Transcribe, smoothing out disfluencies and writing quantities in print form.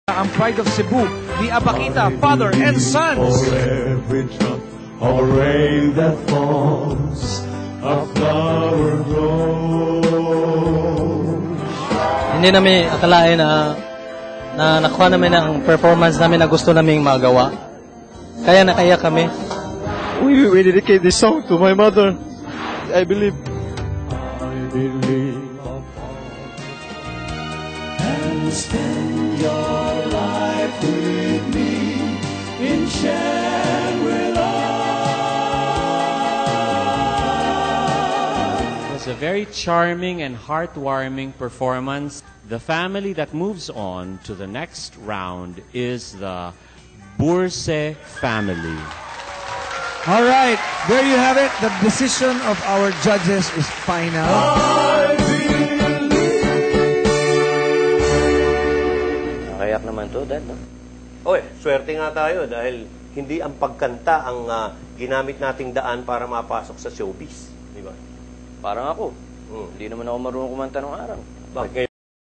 Ang Pride of Cebu, the Abakita, father and sons. For every drop of rain that falls, a flower grows. Hindi namin akalain na nakuha namin ang performance namin na gusto naming magawa. Kaya nakaiyak kami. We dedicate this song to my mother. I believe. I believe. And spend your life with me in Shangri-La. It was a very charming and heartwarming performance. The family that moves on to the next round is the Burse family. All right, there you have it. The decision of our judges is final. Kayak naman to, Dad, no? Oy, swerte nga tayo dahil hindi ang pagkanta ang ginamit nating daan para mapasok sa showbiz. Di ba? Parang ako. Hindi naman ako marunong kumanta nung araw. Bakit